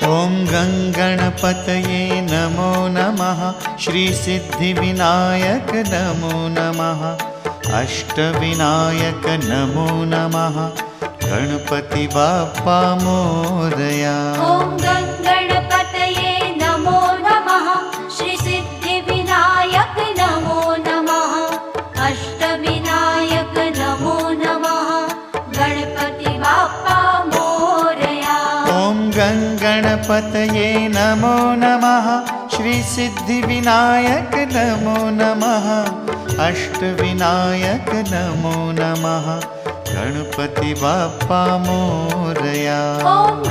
ॐ गङ्गणपतये नमो नमः। श्रीसिद्धिविनायक नमो नमः। अष्टविनायक नमो नमः। गणपति बाप्पा मोरया। ॐ गङ्गणपतये नमो नमः। श्रीसिद्धिविनायक नमो नमः। अष्टविनायक नमो नमः। गणपति बाप्पा मोरया। ॐ गङ्गणपतये नमो नमः। श्रीसिद्धिविनायक नमो नमः। अष्टविनायक नमो नमः। गणपति बाप्पा मोरया। ॐ